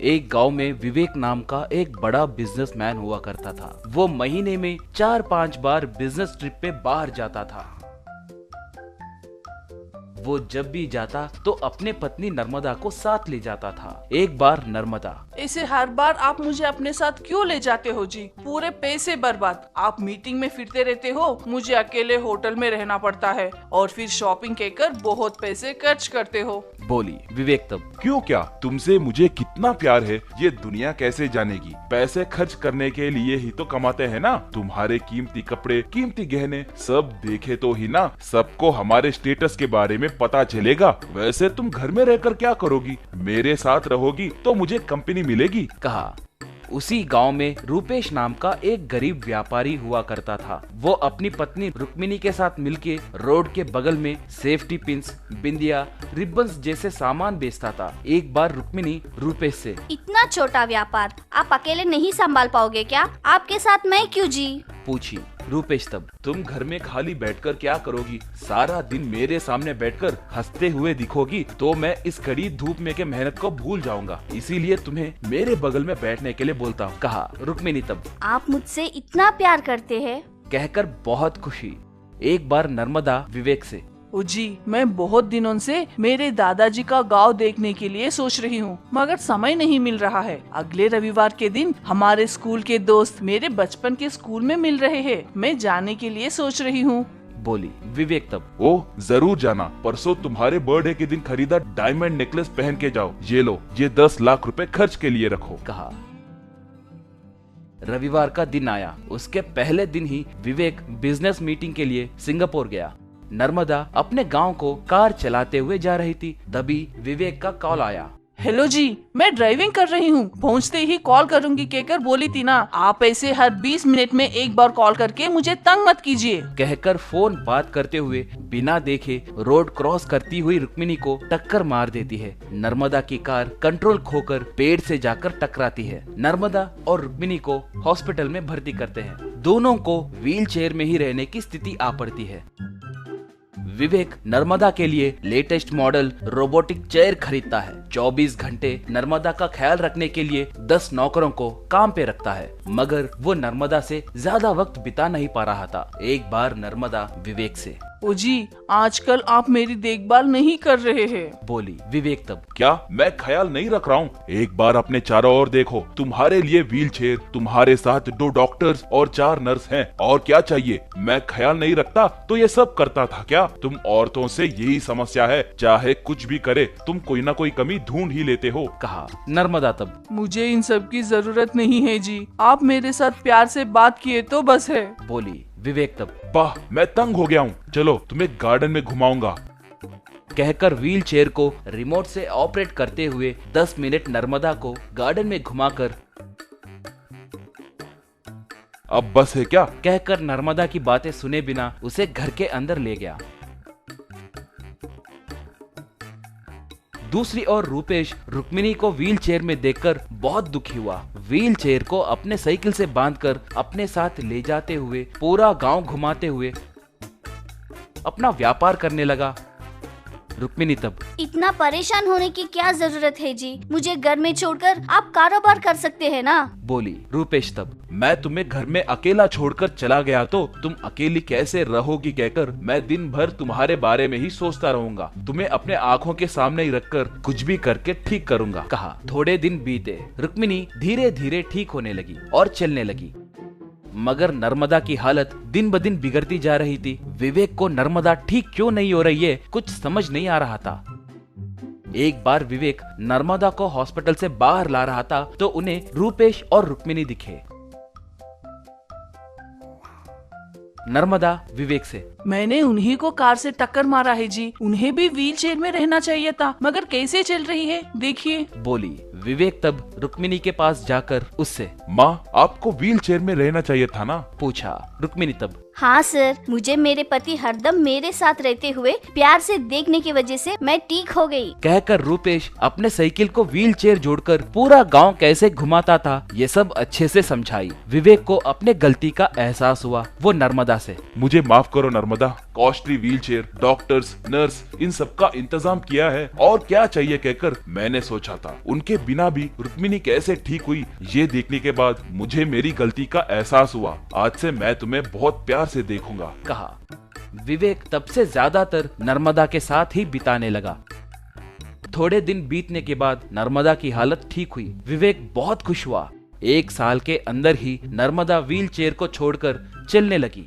एक गांव में विवेक नाम का एक बड़ा बिजनेसमैन हुआ करता था। वो महीने में 4-5 बार बिजनेस ट्रिप पे बाहर जाता था। वो जब भी जाता तो अपने पत्नी नर्मदा को साथ ले जाता था। एक बार नर्मदा, ऐसे हर बार आप मुझे अपने साथ क्यों ले जाते हो जी? पूरे पैसे बर्बाद। आप मीटिंग में फिरते रहते हो, मुझे अकेले होटल में रहना पड़ता है और फिर शॉपिंग कहकर बहुत पैसे खर्च करते हो। बोली विवेक तब। क्यों क्या, तुमसे मुझे कितना प्यार है ये दुनिया कैसे जानेगी। पैसे खर्च करने के लिए ही तो कमाते हैं ना। तुम्हारे कीमती कपड़े, कीमती गहने सब देखे तो ही ना सबको हमारे स्टेटस के बारे में पता चलेगा। वैसे तुम घर में रहकर क्या करोगी? मेरे साथ रहोगी तो मुझे कंपनी मिलेगी। कहा। उसी गांव में रूपेश नाम का एक गरीब व्यापारी हुआ करता था। वो अपनी पत्नी रुक्मिणी के साथ मिलके रोड के बगल में सेफ्टी पिंस, बिंदिया, रिबन्स जैसे सामान बेचता था। एक बार रुक्मिणी रूपेश से, इतना छोटा व्यापार आप अकेले नहीं संभाल पाओगे क्या? आपके साथ मैं क्यों जी? पूछी। रूपेश तब, तुम घर में खाली बैठकर क्या करोगी? सारा दिन मेरे सामने बैठकर हंसते हुए दिखोगी तो मैं इस कड़ी धूप में के मेहनत को भूल जाऊंगा। इसीलिए तुम्हें मेरे बगल में बैठने के लिए बोलता हूँ। कहा। रुक्मिणी तब, आप मुझसे इतना प्यार करते हैं? कहकर बहुत खुशी। एक बार नर्मदा विवेक से, ओ जी, मैं बहुत दिनों से मेरे दादाजी का गांव देखने के लिए सोच रही हूँ, मगर समय नहीं मिल रहा है। अगले रविवार के दिन हमारे स्कूल के दोस्त मेरे बचपन के स्कूल में मिल रहे हैं। मैं जाने के लिए सोच रही हूँ। बोली विवेक तब। ओ जरूर जाना। परसों तुम्हारे बर्थडे के दिन खरीदा डायमंड नेकलेस पहन के जाओ। ये लो, ये 10 लाख रुपए खर्च के लिए रखो। कहा। रविवार का दिन आया। उसके पहले दिन ही विवेक बिजनेस मीटिंग के लिए सिंगापुर गया। नर्मदा अपने गांव को कार चलाते हुए जा रही थी। तभी विवेक का कॉल आया। हेलो जी, मैं ड्राइविंग कर रही हूँ, पहुँचते ही कॉल करूँगी कहकर बोली थी ना। आप ऐसे हर 20 मिनट में एक बार कॉल करके मुझे तंग मत कीजिए। कहकर फोन बात करते हुए बिना देखे रोड क्रॉस करती हुई रुक्मिणी को टक्कर मार देती है। नर्मदा की कार कंट्रोल खोकर पेड़ से जाकर टकराती है। नर्मदा और रुक्मिणी को हॉस्पिटल में भर्ती करते हैं। दोनों को व्हील चेयर में ही रहने की स्थिति आ पड़ती है। विवेक नर्मदा के लिए लेटेस्ट मॉडल रोबोटिक चेयर खरीदता है। 24 घंटे नर्मदा का ख्याल रखने के लिए 10 नौकरों को काम पे रखता है, मगर वो नर्मदा से ज्यादा वक्त बिता नहीं पा रहा था। एक बार नर्मदा विवेक से, ओ जी, आजकल आप मेरी देखभाल नहीं कर रहे हैं। बोली विवेक तब। क्या मैं ख्याल नहीं रख रहा हूँ? एक बार अपने चारों ओर देखो। तुम्हारे लिए व्हील चेयर, तुम्हारे साथ 2 डॉक्टर्स और 4 नर्स हैं। और क्या चाहिए? मैं ख्याल नहीं रखता तो ये सब करता था क्या? तुम औरतों से यही समस्या है, चाहे कुछ भी करे तुम कोई ना कोई कमी ढूंढ ही लेते हो। कहा। नर्मदा तब। मुझे इन सब की जरूरत नहीं है जी, आप मेरे साथ प्यार से बात किए तो बस है। बोली विवेक तब। वाह, मैं तंग हो गया हूँ, चलो तुम्हें गार्डन में घुमाऊंगा। कहकर व्हील चेयर को रिमोट से ऑपरेट करते हुए 10 मिनट नर्मदा को गार्डन में घुमाकर, अब बस है क्या? कहकर नर्मदा की बातें सुने बिना उसे घर के अंदर ले गया। दूसरी ओर रूपेश रुक्मिणी को व्हील चेयर में देखकर बहुत दुखी हुआ। व्हील चेयर को अपने साइकिल से बांधकर अपने साथ ले जाते हुए पूरा गांव घुमाते हुए अपना व्यापार करने लगा। रुक्मिणी तब। इतना परेशान होने की क्या जरूरत है जी? मुझे घर में छोड़कर आप कारोबार कर सकते हैं ना? बोली रूपेश तब। मैं तुम्हें घर में अकेला छोड़कर चला गया तो तुम अकेली कैसे रहोगी कहकर मैं दिन भर तुम्हारे बारे में ही सोचता रहूंगा। तुम्हें अपने आंखों के सामने ही रखकर कुछ भी करके ठीक करूंगा। कहा। थोड़े दिन बीते। रुक्मिणी धीरे धीरे ठीक होने लगी और चलने लगी, मगर नर्मदा की हालत दिन ब दिन बिगड़ती जा रही थी। विवेक को नर्मदा ठीक क्यों नहीं हो रही है कुछ समझ नहीं आ रहा था। एक बार विवेक नर्मदा को हॉस्पिटल से बाहर ला रहा था तो उन्हें रूपेश और रुक्मिणी दिखे। नर्मदा विवेक से। मैंने उन्हीं को कार से टक्कर मारा है जी, उन्हें भी व्हील चेयर में रहना चाहिए था, मगर कैसे चल रही है देखिए। बोली। विवेक तब रुक्मिणी के पास जाकर उससे, माँ आपको व्हील चेयर में रहना चाहिए था ना? पूछा। रुक्मिणी तब। हाँ सर, मुझे मेरे पति हरदम मेरे साथ रहते हुए प्यार से देखने की वजह से मैं ठीक हो गई। कहकर रूपेश अपने साइकिल को व्हील चेयर जोड़कर पूरा गांव कैसे घुमाता था ये सब अच्छे से समझाई। विवेक को अपने गलती का एहसास हुआ। वो नर्मदा से, मुझे माफ करो Narmada, costly wheel chair, doctors, nurse, इन सब का इंतजाम किया है और क्या चाहिए कहकर मैंने सोचा था। उनके बिना भी रुक्मिणी कैसे ठीक हुई ये देखने के बाद मुझे मेरी गलती का एहसास हुआ। आज से मैं तुम्हें बहुत प्यार से देखूंगा, कहा। विवेक तब से ज्यादातर नर्मदा के साथ ही बिताने लगा। थोड़े दिन बीतने के बाद नर्मदा की हालत ठीक हुई। विवेक बहुत खुश हुआ। 1 साल के अंदर ही नर्मदा व्हील चेयर को छोड़कर चलने लगी।